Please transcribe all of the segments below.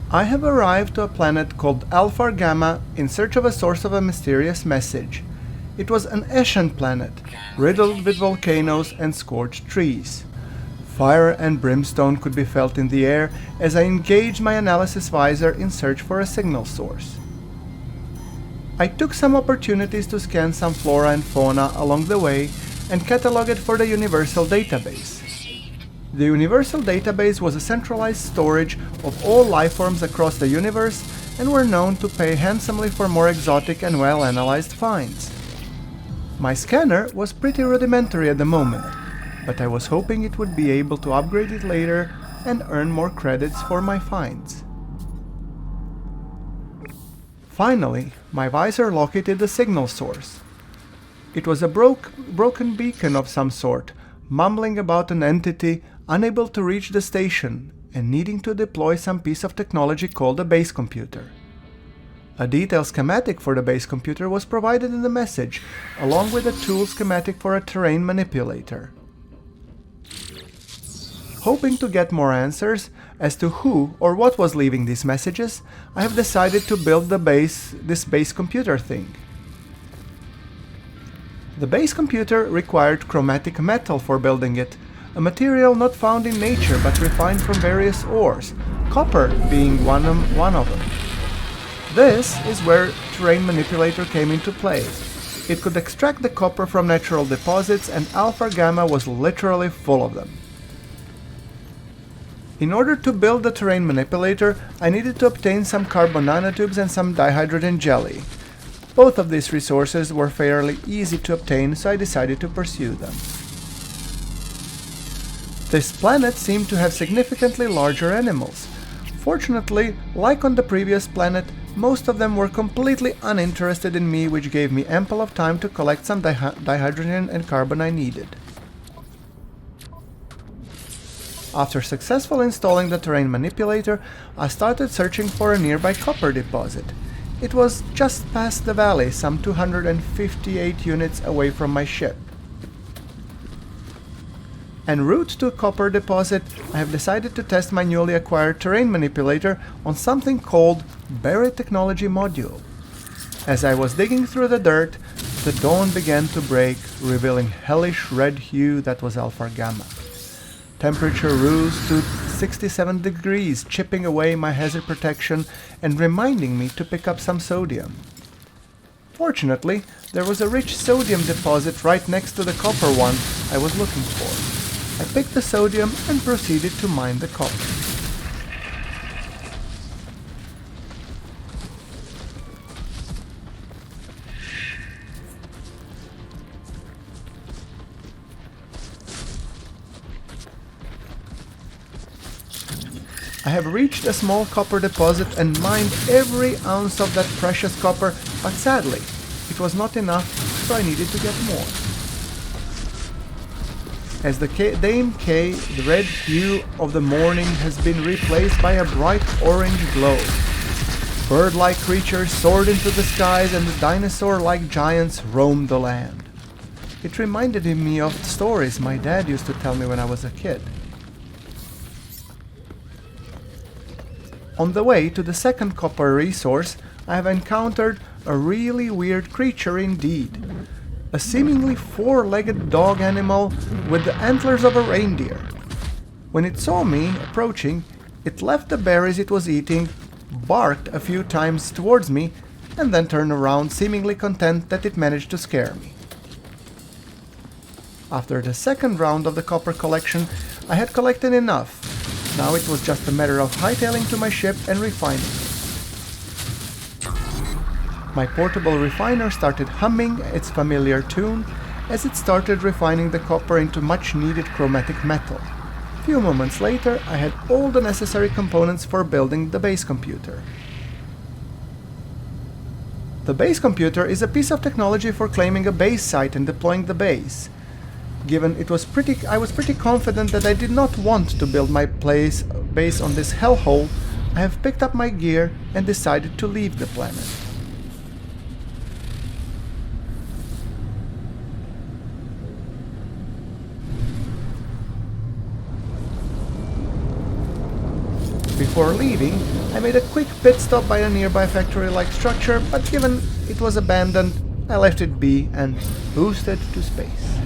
I have arrived to a planet called Alpha Gamma in search of a source of a mysterious message. It was an Eshan planet, riddled with volcanoes and scorched trees. Fire and brimstone could be felt in the air as I engaged my analysis visor in search for a signal source. I took some opportunities to scan some flora and fauna along the way and catalog it for the Universal Database. The Universal Database was a centralized storage of all lifeforms across the universe and were known to pay handsomely for more exotic and well-analyzed finds. My scanner was pretty rudimentary at the moment, but I was hoping it would be able to upgrade it later and earn more credits for my finds. Finally, my visor located the signal source. It was a broken beacon of some sort, mumbling about an entity unable to reach the station and needing to deploy some piece of technology called a base computer. A detailed schematic for the base computer was provided in the message, along with a tool schematic for a terrain manipulator. Hoping to get more answers as to who or what was leaving these messages, I have decided to build this base computer thing. The base computer required chromatic metal for building it, a material not found in nature but refined from various ores, copper being one of them. This is where Terrain Manipulator came into play. It could extract the copper from natural deposits, and Alpha Gamma was literally full of them. In order to build the Terrain Manipulator, I needed to obtain some carbon nanotubes and some dihydrogen jelly. Both of these resources were fairly easy to obtain, so I decided to pursue them. This planet seemed to have significantly larger animals. Fortunately, like on the previous planet, most of them were completely uninterested in me, which gave me ample of time to collect some dihydrogen and carbon I needed. After successfully installing the Terrain Manipulator, I started searching for a nearby copper deposit. It was just past the valley, some 258 units away from my ship. En route to a copper deposit, I have decided to test my newly acquired Terrain Manipulator on something called Buried Technology Module. As I was digging through the dirt, the dawn began to break, revealing hellish red hue that was Alpha Gamma. Temperature rose to 67 degrees, chipping away my hazard protection and reminding me to pick up some sodium. Fortunately, there was a rich sodium deposit right next to the copper one I was looking for. I picked the sodium and proceeded to mine the copper. I have reached a small copper deposit and mined every ounce of that precious copper, but sadly, it was not enough, so I needed to get more. As the day decayed, the red hue of the morning has been replaced by a bright orange glow. Bird-like creatures soared into the skies and the dinosaur-like giants roamed the land. It reminded me of stories my dad used to tell me when I was a kid. On the way to the second copper resource, I have encountered a really weird creature indeed. A seemingly four-legged dog animal with the antlers of a reindeer. When it saw me approaching, it left the berries it was eating, barked a few times towards me, and then turned around, seemingly content that it managed to scare me. After the second round of the copper collection, I had collected enough. Now it was just a matter of hightailing to my ship and refining it. My portable refiner started humming its familiar tune as it started refining the copper into much-needed chromatic metal. A few moments later, I had all the necessary components for building the base computer. The base computer is a piece of technology for claiming a base site and deploying the base. Given I was pretty confident that I did not want to build my base on this hellhole, I have picked up my gear and decided to leave the planet. Before leaving, I made a quick pit stop by a nearby factory-like structure, but given it was abandoned, I left it be and boosted to space.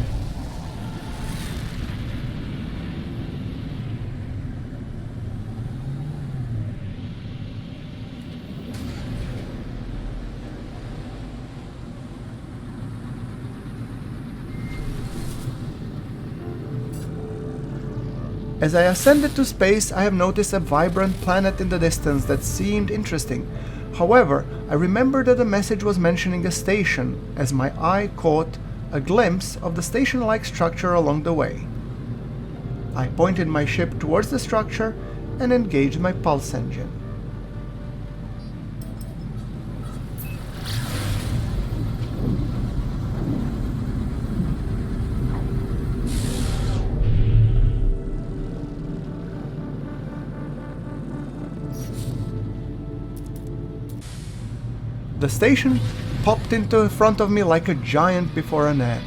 As I ascended to space, I have noticed a vibrant planet in the distance that seemed interesting. However, I remembered that the message was mentioning a station, as my eye caught a glimpse of the station-like structure along the way. I pointed my ship towards the structure and engaged my pulse engine. The station popped into front of me like a giant before an ant.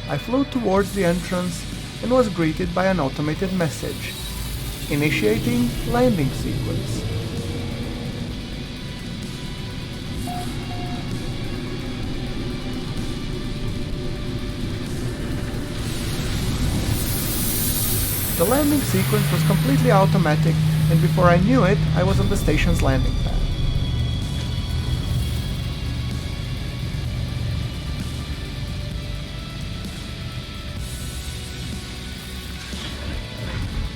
I flew towards the entrance and was greeted by an automated message, initiating landing sequence. The landing sequence was completely automatic, and before I knew it, I was on the station's landing pad.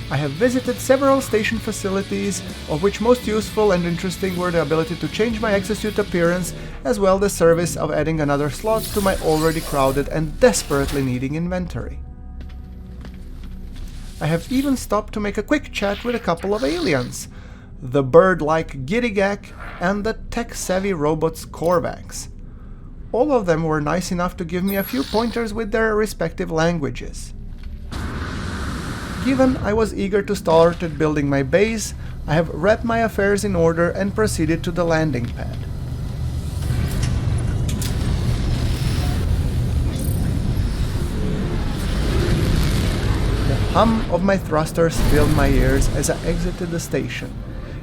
I have visited several station facilities, of which most useful and interesting were the ability to change my exosuit appearance, as well as the service of adding another slot to my already crowded and desperately needing inventory. I have even stopped to make a quick chat with a couple of aliens, the bird-like Gidigak and the tech-savvy robots Korvax. All of them were nice enough to give me a few pointers with their respective languages. Given I was eager to start building my base, I have wrapped my affairs in order and proceeded to the landing pad. The hum of my thrusters filled my ears as I exited the station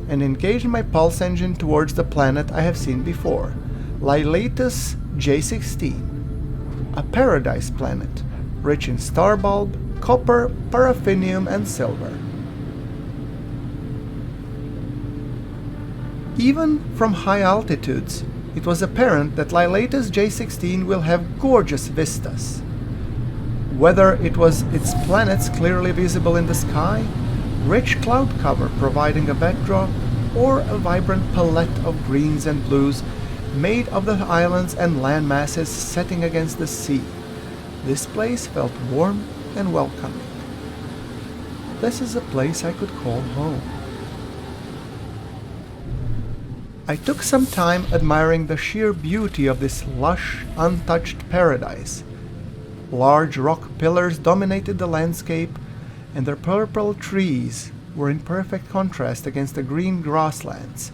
and engaged my pulse engine towards the planet I have seen before, Lylatus J16, a paradise planet, rich in starbulb, copper, paraffinium, and silver. Even from high altitudes, it was apparent that Lylatus J16 will have gorgeous vistas. Whether it was its planets clearly visible in the sky, rich cloud cover providing a backdrop, or a vibrant palette of greens and blues made of the islands and land masses setting against the sea, this place felt warm and welcoming. This is a place I could call home. I took some time admiring the sheer beauty of this lush, untouched paradise. Large rock pillars dominated the landscape, and their purple trees were in perfect contrast against the green grasslands,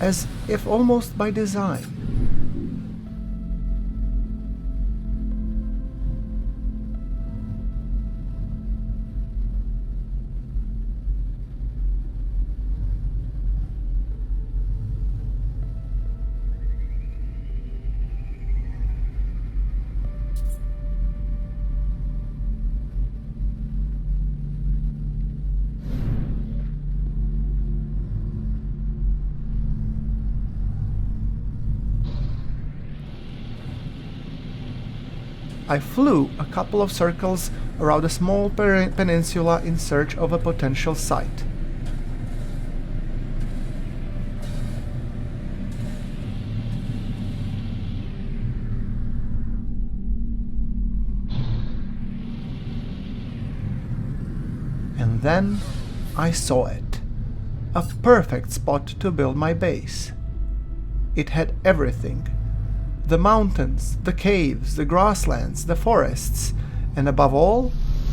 as if almost by design. I flew a couple of circles around a small peninsula in search of a potential site. And then I saw it. A perfect spot to build my base. It had everything. The mountains, the caves, the grasslands, the forests, and above all,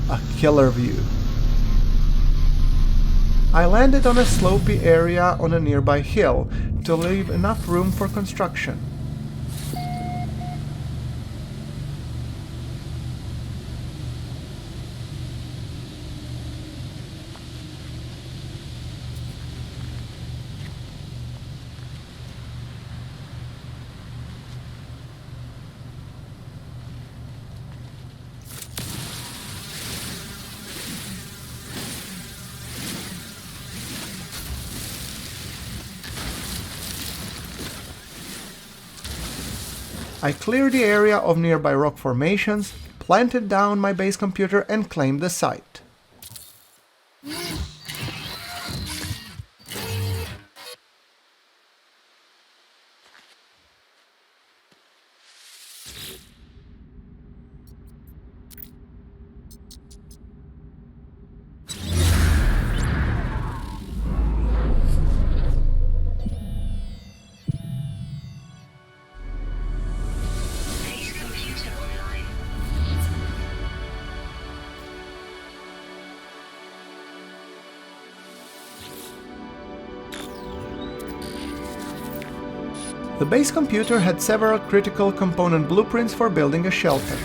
a killer view. I landed on a slopey area on a nearby hill to leave enough room for construction. I cleared the area of nearby rock formations, planted down my base computer and claimed the site. The base computer had several critical component blueprints for building a shelter.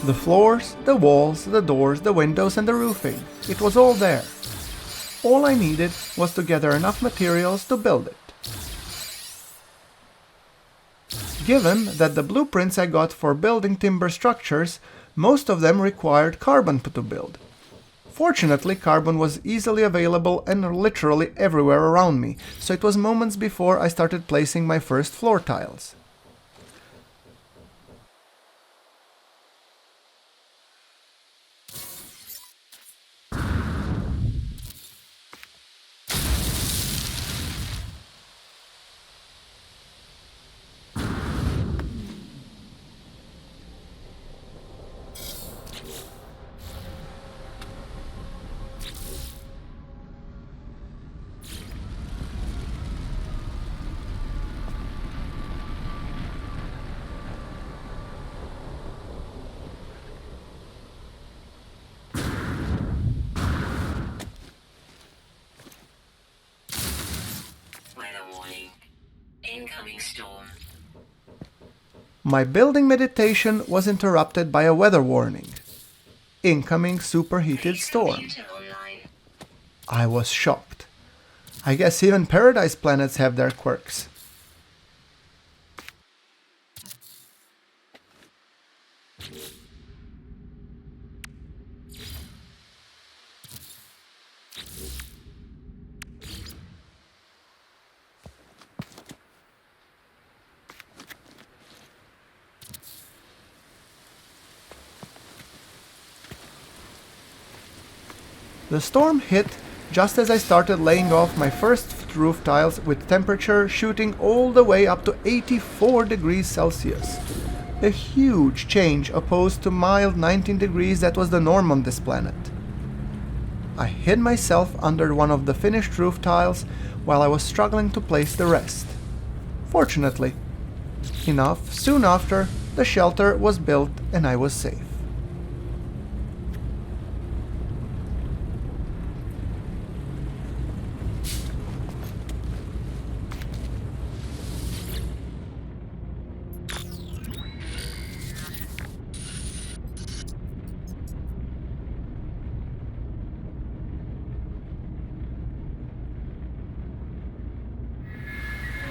The floors, the walls, the doors, the windows and the roofing. It was all there. All I needed was to gather enough materials to build it. Given that the blueprints I got for building timber structures, most of them required carbon to build. Fortunately, carbon was easily available and literally everywhere around me, so it was moments before I started placing my first floor tiles. Incoming storm. My building meditation was interrupted by a weather warning. Incoming superheated storm. I was shocked. I guess even paradise planets have their quirks. The storm hit just as I started laying off my first roof tiles, with temperature shooting all the way up to 84 degrees Celsius. A huge change opposed to mild 19 degrees that was the norm on this planet. I hid myself under one of the finished roof tiles while I was struggling to place the rest. Fortunately enough, soon after, the shelter was built and I was safe.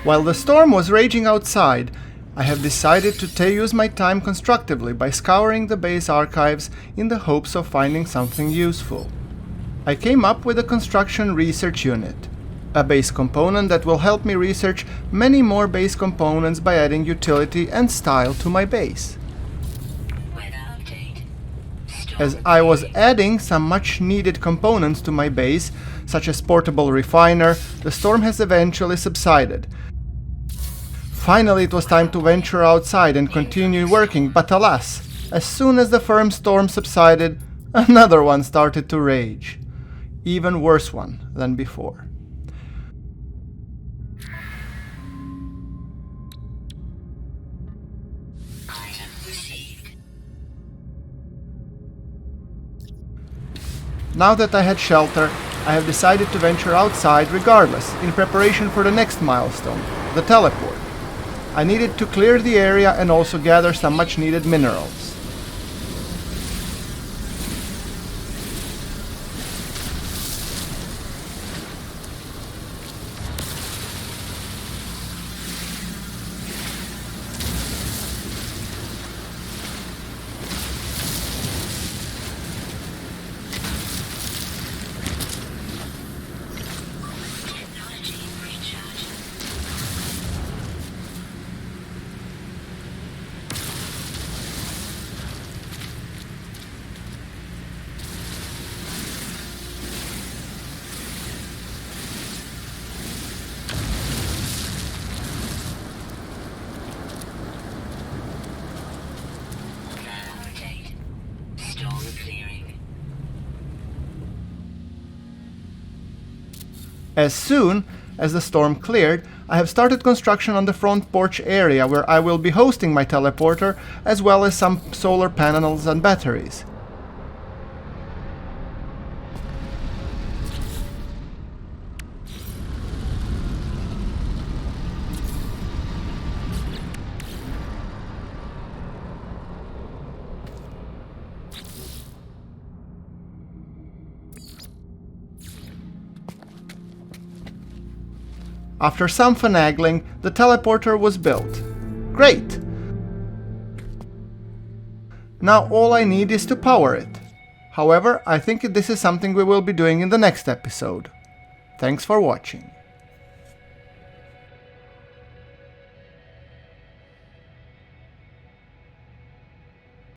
While the storm was raging outside, I have decided to use my time constructively by scouring the base archives in the hopes of finding something useful. I came up with a construction research unit, a base component that will help me research many more base components by adding utility and style to my base. As I was adding some much needed components to my base, such as portable refiner, the storm has eventually subsided. Finally, it was time to venture outside and continue working, but alas, as soon as the firm storm subsided, another one started to rage. Even worse one than before. Now that I had shelter, I have decided to venture outside regardless, in preparation for the next milestone, the teleport. I needed to clear the area and also gather some much needed minerals. As soon as the storm cleared, I have started construction on the front porch area where I will be hosting my teleporter, as well as some solar panels and batteries. After some finagling, the teleporter was built. Great! Now all I need is to power it. However, I think this is something we will be doing in the next episode. Thanks for watching.